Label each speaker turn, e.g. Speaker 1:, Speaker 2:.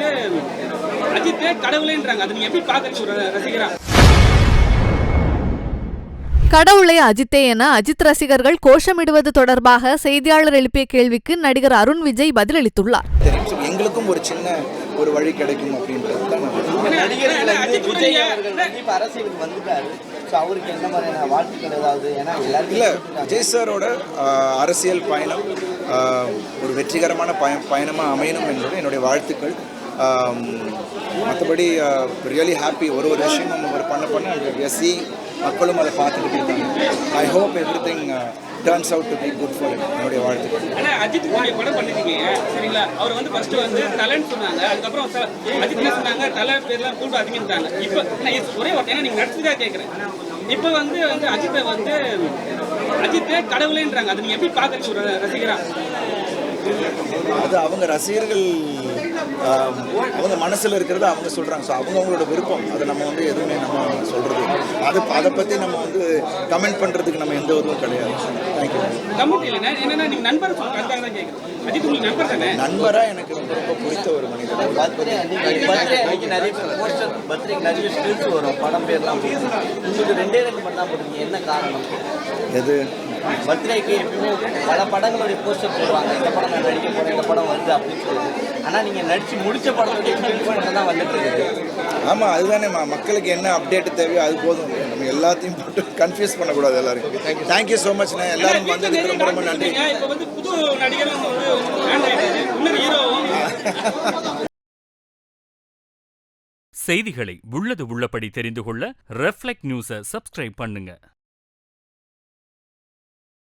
Speaker 1: வந்து அஜித் கடவுளேன்றாங்க. அது நீங்க எப்படி பாக்குறீங்க ஒரு ரசிகரா?
Speaker 2: கடவுளே அஜித்தே என அஜித் ரசிகர்கள் கோஷமிடுவது தொடர்பாக செய்தியாளர் எழுப்பிய கேள்விக்கு நடிகர் அருண் விஜய் பதிலளித்துள்ளார்.
Speaker 3: எங்களுக்கும் ஒரு சின்ன ஒரு வழி கிடைக்கும் அப்படின்றது தான்
Speaker 4: அரசியலுக்கு வந்துட்டாரு. அவருக்கு என்ன மாதிரியான வாழ்த்துக்கள் ஏதாவது? ஏன்னா
Speaker 3: இல்லை, விஜய் சாரோட அரசியல் பயணம் ஒரு வெற்றிகரமான பயணமாக அமையணும் என்பது என்னுடைய வாழ்த்துக்கள். மற்றபடி ரியலி ஹாப்பி. ஒரு விஷயம் நம்ம பண்ண எஸ்சி மக்களும் அதை பார்த்துக்கிட்டு இருக்காங்க. I hope every thing turns out to be good for it. என்னுடைய வாழ்த்துக்கள்.
Speaker 1: ஆனால் அஜித் படம் பண்ணிருக்கீங்க சரிங்களா? அவர் வந்து ஃபர்ஸ்ட் வந்து தலைன்னு சொன்னாங்க. அதுக்கப்புறம் அஜித் என்ன சொன்னாங்க, தலை பேர்லாம் கூடாதீங்கன்றாங்க. இப்போ ஒரே வார்த்தை, ஏன்னா நீங்கள் நடிச்சுதான் கேட்குறேன். இப்போ வந்து அஜித் கடவுளேன்றாங்க. அது நீங்கள் எப்படி பார்க்குறீங்க ஒரு ரசிகரா?
Speaker 3: அது அவங்க ரசிகர்கள் அவங்க மனசில் இருக்கிறத அவங்க சொல்கிறாங்க. ஸோ அவங்களோட விருப்பம். அதை நம்ம வந்து எதுவுமே நம்ம சொல்கிறது அதை பற்றி நம்ம வந்து கமெண்ட் பண்ணுறதுக்கு நம்ம எந்த இதுவும் கிடையாது. தேங்க்யூ.
Speaker 1: கமெண்ட் இல்லைன்னா என்னன்னா நீங்கள் நண்பர் அதுக்காக தான் கேட்குறேன். அஜித் உங்களுக்கு நண்பர் தானே?
Speaker 3: நண்பராக எனக்கு ரொம்ப ரொம்ப பிடித்த ஒரு மனிதர்.
Speaker 4: நிறைய போஸ்டர் பர்த்டேக்கு நிறைய ஸ்டில்ஸ் வரும், படம் பேர்லாம். உங்களுக்கு 2 படம் தான் போடுறீங்க, என்ன காரணம்?
Speaker 3: எது
Speaker 4: பர்த்டேக்கு எப்பயுமே பல படங்களுடைய போஸ்டர் போடுவாங்க. இந்த படம் நான் நடிக்க போகிறேன், இந்த படம் வருது அப்படின்னு சொல்லுது. ஆனால் நீங்கள் நடித்து முடித்த படத்துடைய மட்டும் தான் வந்துட்டு இருக்குது.
Speaker 3: ஆமாம், அதுதானே மக்களுக்கு என்ன அப்டேட் தேவையோ அது போதும். நம்ம எல்லாத்தையும் போட்டு கன்ஃபியூஸ் பண்ணக்கூடாது. எல்லாருக்கும் தேங்க்யூ ஸோ மச். நான் எல்லாரும் வந்ததுக்கு ரொம்ப ரொம்ப நன்றி.
Speaker 1: இப்போ வந்து புது நடிகரும் ஹீரோவும்
Speaker 5: செய்திகளை உள்ளது உள்ளபடி தெரிந்து கொள்ள ரெஃப்ளெக்ட் நியூஸை சப்ஸ்கிரைப் பண்ணுங்க.